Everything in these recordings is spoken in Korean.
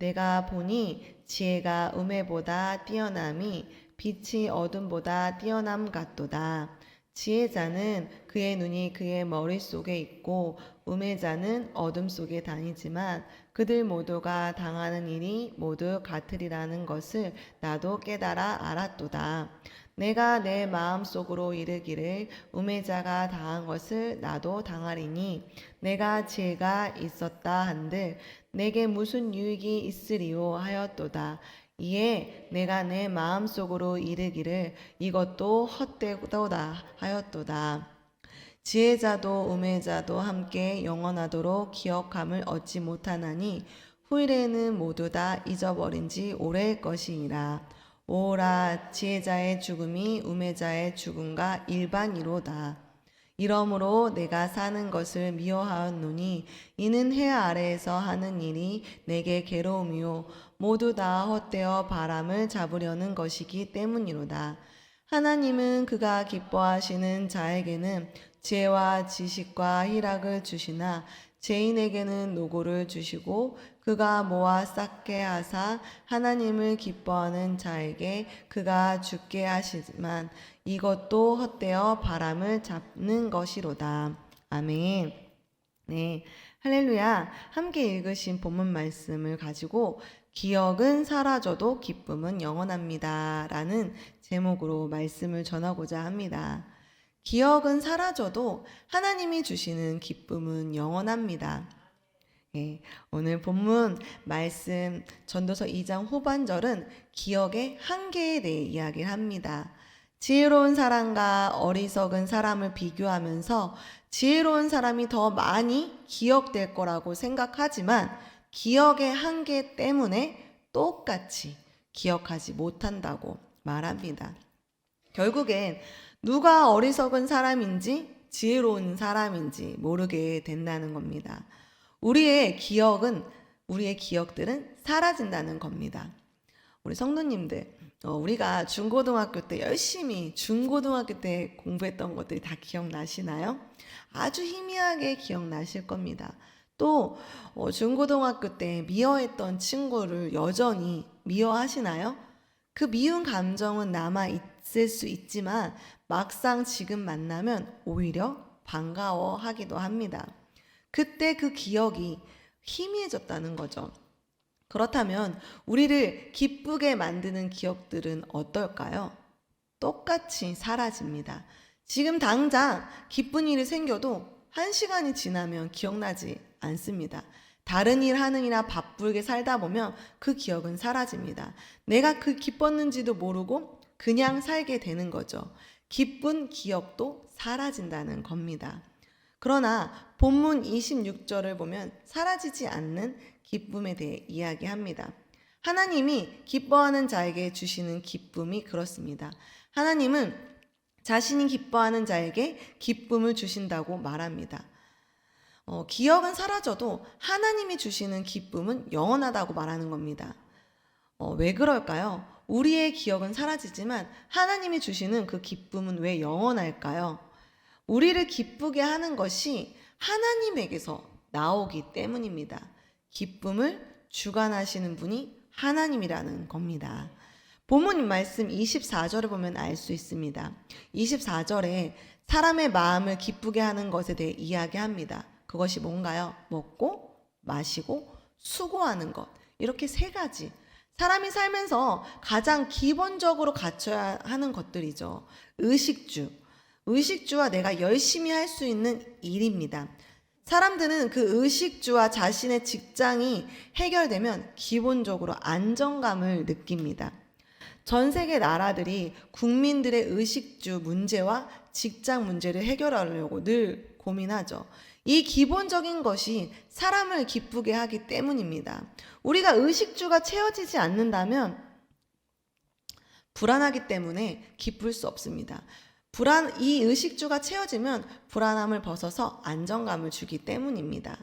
내가 보니 지혜가 우매보다 뛰어남이 빛이 어둠보다 뛰어남 같도다. 지혜자는 그의 눈이 그의 머릿속에 있고 우매자는 어둠 속에 다니지만 그들 모두가 당하는 일이 모두 같으리라는 것을 나도 깨달아 알았도다. 내가 내 마음속으로 이르기를 우매자가 당한 것을 나도 당하리니 내가 지혜가 있었다 한들 내게 무슨 유익이 있으리요 하였도다. 이에 내가 내 마음속으로 이르기를 이것도 헛되도다 하였도다. 지혜자도 우매자도 함께 영원하도록 기억함을 얻지 못하나니 후일에는 모두 다 잊어버린 지 오래일 것이니라. 오라 지혜자의 죽음이 우매자의 죽음과 일반이로다. 이러므로 내가 사는 것을 미워하였노니 이는 해 아래에서 하는 일이 내게 괴로움이요 모두 다 헛되어 바람을 잡으려는 것이기 때문이로다. 하나님은 그가 기뻐하시는 자에게는 지혜와 지식과 희락을 주시나 죄인에게는 노고를 주시고 그가 모아 쌓게 하사 하나님을 기뻐하는 자에게 그가 주게 하시지만 이것도 헛되어 바람을 잡는 것이로다. 아멘. 네, 할렐루야. 함께 읽으신 본문 말씀을 가지고 기억은 사라져도 기쁨은 영원합니다 라는 제목으로 말씀을 전하고자 합니다. 기억은 사라져도 하나님이 주시는 기쁨은 영원합니다. 예, 오늘 본문 말씀 전도서 2장 후반절은 기억의 한계에 대해 이야기를 합니다. 지혜로운 사람과 어리석은 사람을 비교하면서 지혜로운 사람이 더 많이 기억될 거라고 생각하지만 기억의 한계 때문에 똑같이 기억하지 못한다고 말합니다. 결국엔 누가 어리석은 사람인지 지혜로운 사람인지 모르게 된다는 겁니다. 우리의 기억들은 사라진다는 겁니다. 우리 성도님들, 우리가 중고등학교 때 열심히 중고등학교 때 공부했던 것들이 다 기억나시나요? 아주 희미하게 기억나실 겁니다. 또 중고등학교 때 미워했던 친구를 여전히 미워하시나요? 그 미운 감정은 남아 있을 수 있지만 막상 지금 만나면 오히려 반가워하기도 합니다. 그때 그 기억이 희미해졌다는 거죠. 그렇다면 우리를 기쁘게 만드는 기억들은 어떨까요? 똑같이 사라집니다. 지금 당장 기쁜 일이 생겨도 1시간이 지나면 기억나지 않습니다. 다른 일 하느니라 바쁘게 살다 보면 그 기억은 사라집니다. 내가 그 기뻤는지도 모르고 그냥 살게 되는 거죠. 기쁜 기억도 사라진다는 겁니다. 그러나 본문 26절을 보면 사라지지 않는 기쁨에 대해 이야기합니다. 하나님이 기뻐하는 자에게 주시는 기쁨이 그렇습니다. 하나님은 자신이 기뻐하는 자에게 기쁨을 주신다고 말합니다. 기억은 사라져도 하나님이 주시는 기쁨은 영원하다고 말하는 겁니다. 왜 그럴까요? 우리의 기억은 사라지지만 하나님이 주시는 그 기쁨은 왜 영원할까요? 우리를 기쁘게 하는 것이 하나님에게서 나오기 때문입니다. 기쁨을 주관하시는 분이 하나님이라는 겁니다. 본문 말씀 24절을 보면 알 수 있습니다. 24절에 사람의 마음을 기쁘게 하는 것에 대해 이야기합니다. 그것이 뭔가요? 먹고 마시고 수고하는 것. 이렇게 3가지. 사람이 살면서 가장 기본적으로 갖춰야 하는 것들이죠. 의식주와 내가 열심히 할 수 있는 일입니다. 사람들은 그 의식주와 자신의 직장이 해결되면 기본적으로 안정감을 느낍니다. 전 세계 나라들이 국민들의 의식주 문제와 직장 문제를 해결하려고 늘 고민하죠. 이 기본적인 것이 사람을 기쁘게 하기 때문입니다. 우리가 의식주가 채워지지 않는다면 불안하기 때문에 기쁠 수 없습니다. 이 의식주가 채워지면 불안함을 벗어서 안정감을 주기 때문입니다.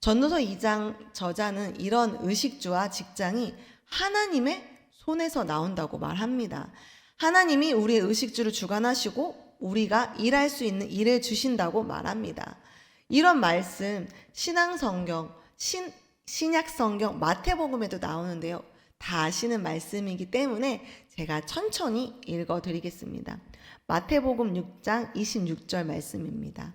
전도서 2장 저자는 이런 의식주와 직장이 하나님의 손에서 나온다고 말합니다. 하나님이 우리의 의식주를 주관하시고 우리가 일할 수 있는 일을 주신다고 말합니다. 이런 말씀 신앙성경 신약 성경 마태복음에도 나오는데요. 다 아시는 말씀이기 때문에 제가 천천히 읽어드리겠습니다. 마태복음 6장 26절 말씀입니다.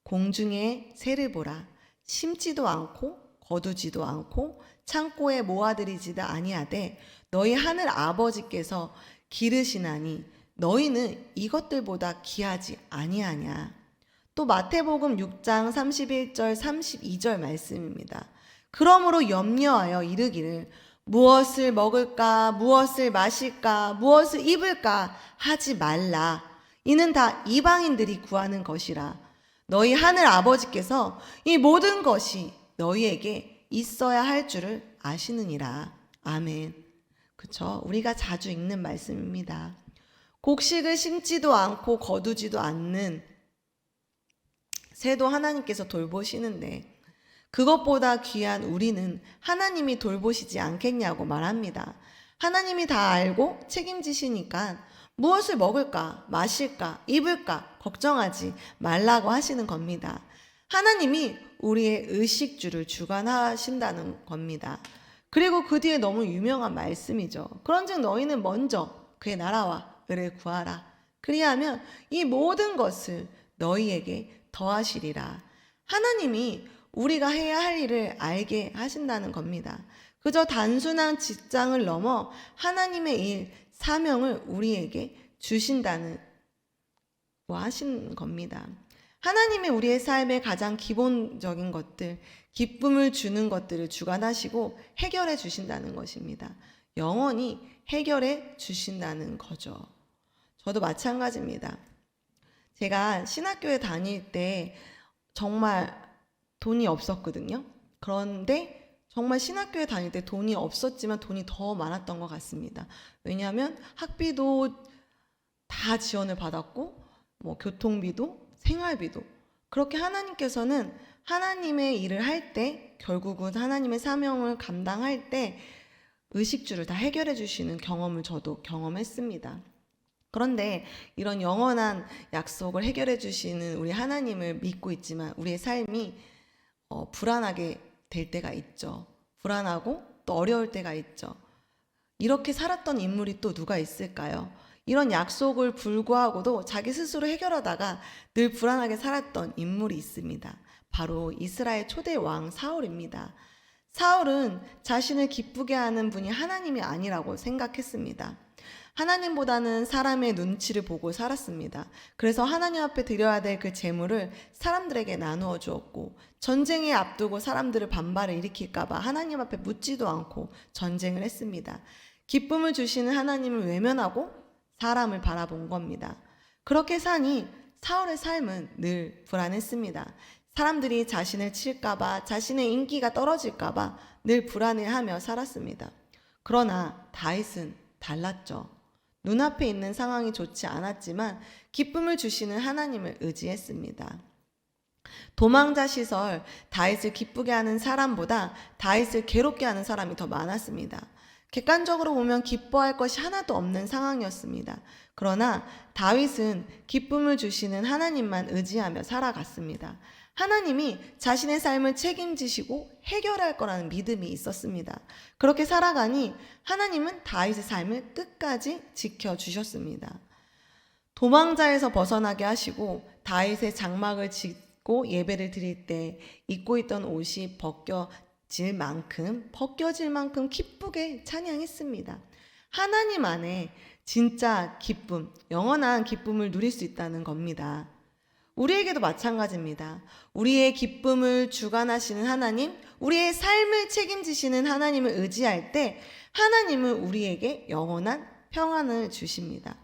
공중의 새를 보라. 심지도 않고 거두지도 않고 창고에 모아들이지도 아니하되 너희 하늘 아버지께서 기르시나니 너희는 이것들보다 귀하지 아니하냐. 또 마태복음 6장 31절 32절 말씀입니다. 그러므로 염려하여 이르기를 무엇을 먹을까 무엇을 마실까 무엇을 입을까 하지 말라. 이는 다 이방인들이 구하는 것이라. 너희 하늘 아버지께서 이 모든 것이 너희에게 있어야 할 줄을 아시느니라. 아멘. 그쵸? 우리가 자주 읽는 말씀입니다. 곡식을 심지도 않고 거두지도 않는 새도 하나님께서 돌보시는데 그것보다 귀한 우리는 하나님이 돌보시지 않겠냐고 말합니다. 하나님이 다 알고 책임지시니까 무엇을 먹을까, 마실까, 입을까 걱정하지 말라고 하시는 겁니다. 하나님이 우리의 의식주를 주관하신다는 겁니다. 그리고 그 뒤에 너무 유명한 말씀이죠. 그런즉 너희는 먼저 그의 나라와 의를 구하라. 그리하면 이 모든 것을 너희에게 더하시리라. 하나님이 우리가 해야 할 일을 알게 하신다는 겁니다. 그저 단순한 직장을 넘어 하나님의 일, 사명을 우리에게 주신다는 하신 겁니다. 하나님이 우리의 삶의 가장 기본적인 것들, 기쁨을 주는 것들을 주관하시고 해결해 주신다는 것입니다. 영원히 해결해 주신다는 거죠. 저도 마찬가지입니다. 제가 신학교에 다닐 때 정말 돈이 없었거든요. 그런데 정말 신학교에 다닐 때 돈이 없었지만 돈이 더 많았던 것 같습니다. 왜냐하면 학비도 다 지원을 받았고 교통비도 생활비도 그렇게 하나님께서는 하나님의 일을 할 때 결국은 하나님의 사명을 감당할 때 의식주를 다 해결해 주시는 경험을 저도 경험했습니다. 그런데 이런 영원한 약속을 해결해 주시는 우리 하나님을 믿고 있지만 우리의 삶이 불안하게 될 때가 있죠. 불안하고 또 어려울 때가 있죠. 이렇게 살았던 인물이 또 누가 있을까요? 이런 약속을 불구하고도 자기 스스로 해결하다가 늘 불안하게 살았던 인물이 있습니다. 바로 이스라엘 초대 왕 사울입니다. 사울은 자신을 기쁘게 하는 분이 하나님이 아니라고 생각했습니다. 하나님보다는 사람의 눈치를 보고 살았습니다. 그래서 하나님 앞에 드려야 될 그 재물을 사람들에게 나누어 주었고 전쟁에 앞두고 사람들을 반발을 일으킬까봐 하나님 앞에 묻지도 않고 전쟁을 했습니다. 기쁨을 주시는 하나님을 외면하고 사람을 바라본 겁니다. 그렇게 사니 사울의 삶은 늘 불안했습니다. 사람들이 자신을 칠까봐 자신의 인기가 떨어질까봐 늘 불안해하며 살았습니다. 그러나 다윗은 달랐죠. 눈앞에 있는 상황이 좋지 않았지만 기쁨을 주시는 하나님을 의지했습니다. 도망자 시설 다윗을 기쁘게 하는 사람보다 다윗을 괴롭게 하는 사람이 더 많았습니다. 객관적으로 보면 기뻐할 것이 하나도 없는 상황이었습니다. 그러나 다윗은 기쁨을 주시는 하나님만 의지하며 살아갔습니다. 하나님이 자신의 삶을 책임지시고 해결할 거라는 믿음이 있었습니다. 그렇게 살아가니 하나님은 다윗의 삶을 끝까지 지켜주셨습니다. 도망자에서 벗어나게 하시고 다윗의 장막을 짓고 예배를 드릴 때 입고 있던 옷이 벗겨질 만큼 기쁘게 찬양했습니다. 하나님 안에 진짜 기쁨, 영원한 기쁨을 누릴 수 있다는 겁니다. 우리에게도 마찬가지입니다. 우리의 기쁨을 주관하시는 하나님, 우리의 삶을 책임지시는 하나님을 의지할 때 하나님은 우리에게 영원한 평안을 주십니다.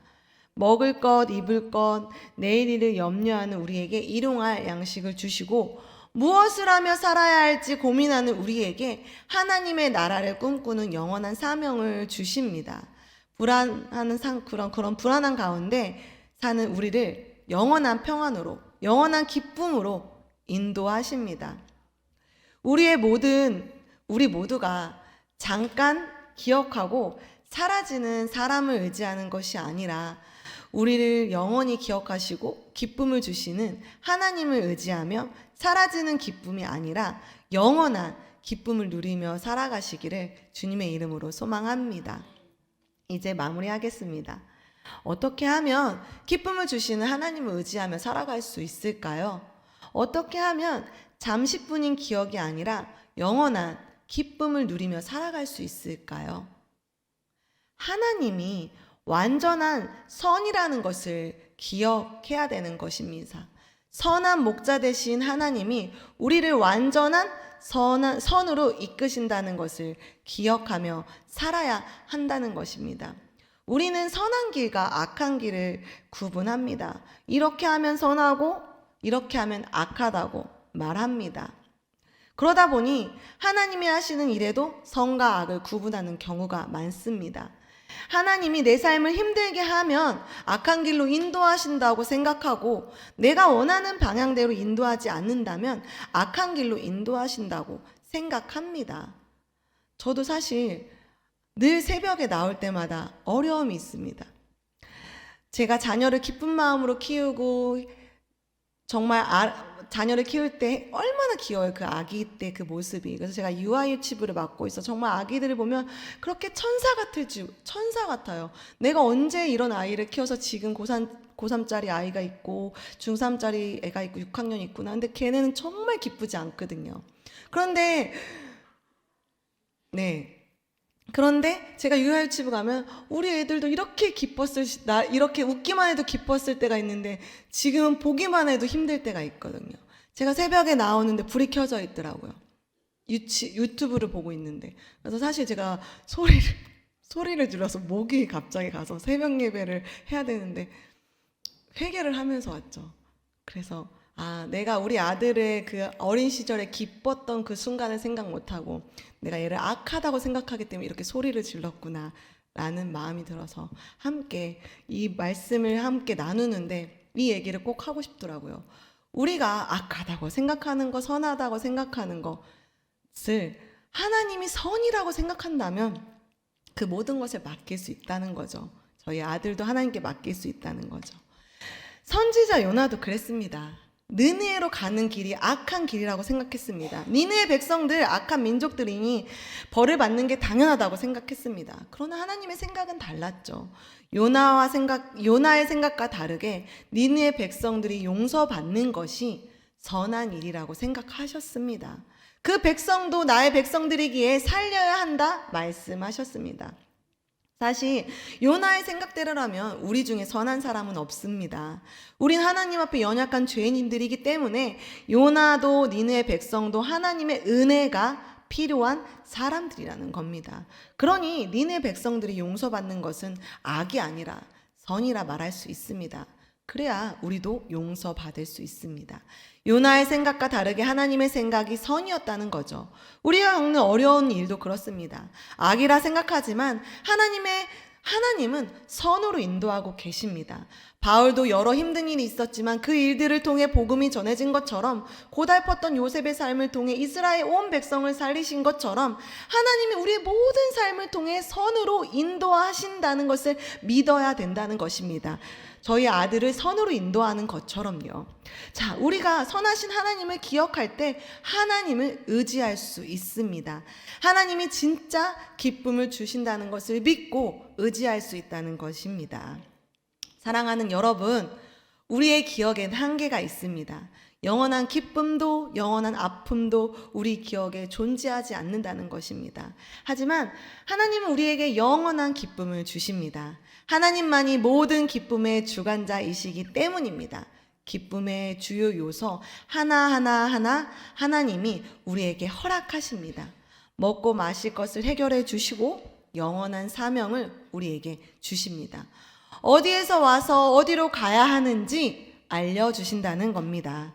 먹을 것, 입을 것, 내일 일을 염려하는 우리에게 일용할 양식을 주시고 무엇을 하며 살아야 할지 고민하는 우리에게 하나님의 나라를 꿈꾸는 영원한 사명을 주십니다. 그런 불안한 가운데 사는 우리를 영원한 평안으로, 영원한 기쁨으로 인도하십니다. 우리 모두가 잠깐 기억하고 사라지는 사람을 의지하는 것이 아니라 우리를 영원히 기억하시고 기쁨을 주시는 하나님을 의지하며 사라지는 기쁨이 아니라 영원한 기쁨을 누리며 살아가시기를 주님의 이름으로 소망합니다. 이제 마무리하겠습니다. 어떻게 하면 기쁨을 주시는 하나님을 의지하며 살아갈 수 있을까요? 어떻게 하면 잠시뿐인 기억이 아니라 영원한 기쁨을 누리며 살아갈 수 있을까요? 하나님이 완전한 선이라는 것을 기억해야 되는 것입니다. 선한 목자 되신 하나님이 우리를 완전한 선으로 이끄신다는 것을 기억하며 살아야 한다는 것입니다. 우리는 선한 길과 악한 길을 구분합니다. 이렇게 하면 선하고 이렇게 하면 악하다고 말합니다. 그러다 보니 하나님이 하시는 일에도 선과 악을 구분하는 경우가 많습니다. 하나님이 내 삶을 힘들게 하면 악한 길로 인도하신다고 생각하고 내가 원하는 방향대로 인도하지 않는다면 악한 길로 인도하신다고 생각합니다. 저도 사실 늘 새벽에 나올 때마다 어려움이 있습니다. 제가 자녀를 기쁜 마음으로 키우고 정말 자녀를 키울 때 얼마나 귀여워요. 그 아기 때 그 모습이. 그래서 제가 유아유치부를 맡고 있어. 정말 아기들을 보면 그렇게 천사 같아요. 내가 언제 이런 아이를 키워서 지금 고3짜리 아이가 있고 중3짜리 애가 있고 6학년 있구나. 근데 걔네는 정말 기쁘지 않거든요. 그런데 제가 유아유치부 가면 우리 애들도 이렇게 이렇게 웃기만 해도 기뻤을 때가 있는데 지금은 보기만 해도 힘들 때가 있거든요. 제가 새벽에 나오는데 불이 켜져 있더라고요. 유튜브를 보고 있는데. 그래서 사실 제가 소리를 질러서 목이 갑자기 가서 새벽 예배를 해야 되는데 회개를 하면서 왔죠. 그래서 내가 우리 아들의 그 어린 시절에 기뻤던 그 순간을 생각 못하고 내가 얘를 악하다고 생각하기 때문에 이렇게 소리를 질렀구나 라는 마음이 들어서 함께 이 말씀을 함께 나누는데 이 얘기를 꼭 하고 싶더라고요. 우리가 악하다고 생각하는 거, 선하다고 생각하는 것을 하나님이 선이라고 생각한다면 그 모든 것을 맡길 수 있다는 거죠. 저희 아들도 하나님께 맡길 수 있다는 거죠. 선지자 요나도 그랬습니다. 느느에로 가는 길이 악한 길이라고 생각했습니다. 니느의 백성들, 악한 민족들이니 벌을 받는 게 당연하다고 생각했습니다. 그러나 하나님의 생각은 달랐죠. 요나의 생각과 다르게 니느의 백성들이 용서받는 것이 선한 일이라고 생각하셨습니다. 그 백성도 나의 백성들이기에 살려야 한다 말씀하셨습니다. 사실 요나의 생각대로라면 우리 중에 선한 사람은 없습니다. 우린 하나님 앞에 연약한 죄인들이기 때문에 요나도 니느의 백성도 하나님의 은혜가 필요한 사람들이라는 겁니다. 그러니 니느의 백성들이 용서받는 것은 악이 아니라 선이라 말할 수 있습니다. 그래야 우리도 용서받을 수 있습니다. 요나의 생각과 다르게 하나님의 생각이 선이었다는 거죠. 우리가 겪는 어려운 일도 그렇습니다. 악이라 생각하지만 하나님은 선으로 인도하고 계십니다. 바울도 여러 힘든 일이 있었지만 그 일들을 통해 복음이 전해진 것처럼 고달팠던 요셉의 삶을 통해 이스라엘 온 백성을 살리신 것처럼 하나님이 우리의 모든 삶을 통해 선으로 인도하신다는 것을 믿어야 된다는 것입니다. 저희 아들을 선으로 인도하는 것처럼요. 자, 우리가 선하신 하나님을 기억할 때 하나님을 의지할 수 있습니다. 하나님이 진짜 기쁨을 주신다는 것을 믿고 의지할 수 있다는 것입니다. 사랑하는 여러분, 우리의 기억엔 한계가 있습니다. 영원한 기쁨도 영원한 아픔도 우리 기억에 존재하지 않는다는 것입니다. 하지만 하나님은 우리에게 영원한 기쁨을 주십니다. 하나님만이 모든 기쁨의 주관자이시기 때문입니다. 기쁨의 주요 요소 하나하나 하나님이 우리에게 허락하십니다. 먹고 마실 것을 해결해 주시고 영원한 사명을 우리에게 주십니다. 어디에서 와서 어디로 가야 하는지 알려주신다는 겁니다.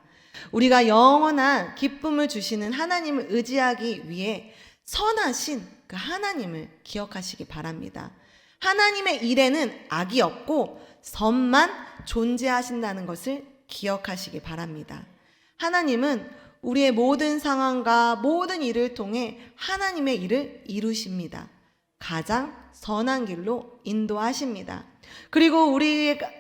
우리가 영원한 기쁨을 주시는 하나님을 의지하기 위해 선하신 그 하나님을 기억하시기 바랍니다. 하나님의 일에는 악이 없고 선만 존재하신다는 것을 기억하시기 바랍니다. 하나님은 우리의 모든 상황과 모든 일을 통해 하나님의 일을 이루십니다. 가장 선한 길로 인도하십니다. 그리고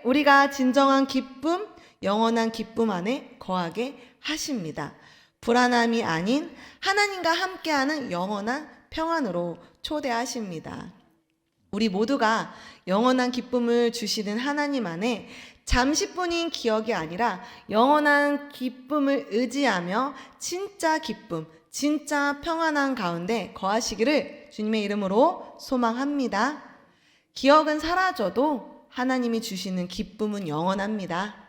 우리가 진정한 기쁨, 영원한 기쁨 안에 거하게 하십니다. 불안함이 아닌 하나님과 함께하는 영원한 평안으로 초대하십니다. 우리 모두가 영원한 기쁨을 주시는 하나님 안에 잠시뿐인 기억이 아니라 영원한 기쁨을 의지하며 진짜 기쁨, 진짜 평안한 가운데 거하시기를 주님의 이름으로 소망합니다. 기억은 사라져도 하나님이 주시는 기쁨은 영원합니다.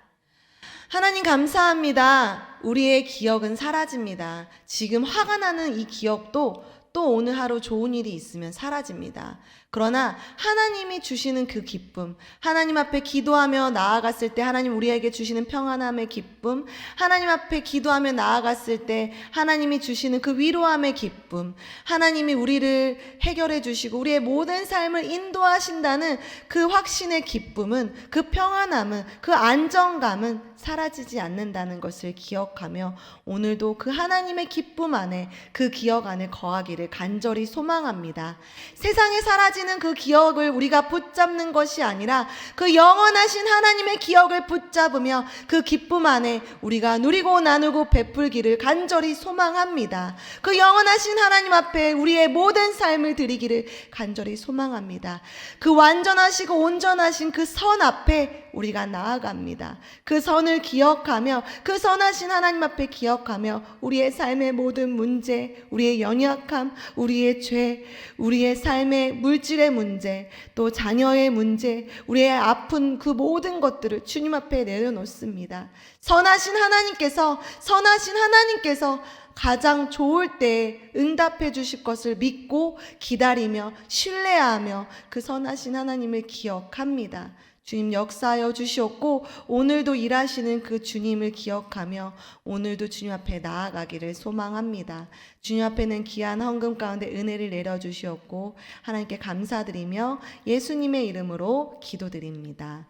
하나님 감사합니다. 우리의 기억은 사라집니다. 지금 화가 나는 이 기억도 또 오늘 하루 좋은 일이 있으면 사라집니다. 그러나 하나님이 주시는 그 기쁨, 하나님 앞에 기도하며 나아갔을 때 하나님 우리에게 주시는 평안함의 기쁨, 하나님 앞에 기도하며 나아갔을 때 하나님이 주시는 그 위로함의 기쁨, 하나님이 우리를 해결해 주시고 우리의 모든 삶을 인도하신다는 그 확신의 기쁨은, 그 평안함은, 그 안정감은 사라지지 않는다는 것을 기억하며 오늘도 그 하나님의 기쁨 안에, 그 기억 안에 거하기를 간절히 소망합니다. 세상에 사라지는 그 기억을 우리가 붙잡는 것이 아니라 그 영원하신 하나님의 기억을 붙잡으며 그 기쁨 안에 우리가 누리고 나누고 베풀기를 간절히 소망합니다. 그 영원하신 하나님 앞에 우리의 모든 삶을 드리기를 간절히 소망합니다. 그 완전하시고 온전하신 그 선 앞에 우리가 나아갑니다. 그 선을 기억하며 그 선하신 하나님 앞에 기억하며 우리의 삶의 모든 문제, 우리의 연약함, 우리의 죄, 우리의 삶의 물질의 문제, 또 자녀의 문제, 우리의 아픈 그 모든 것들을 주님 앞에 내려놓습니다. 선하신 하나님께서 가장 좋을 때 응답해 주실 것을 믿고 기다리며 신뢰하며 그 선하신 하나님을 기억합니다. 주님 역사하여 주시옵고 오늘도 일하시는 그 주님을 기억하며 오늘도 주님 앞에 나아가기를 소망합니다. 주님 앞에는 귀한 헌금 가운데 은혜를 내려주시옵고 하나님께 감사드리며 예수님의 이름으로 기도드립니다.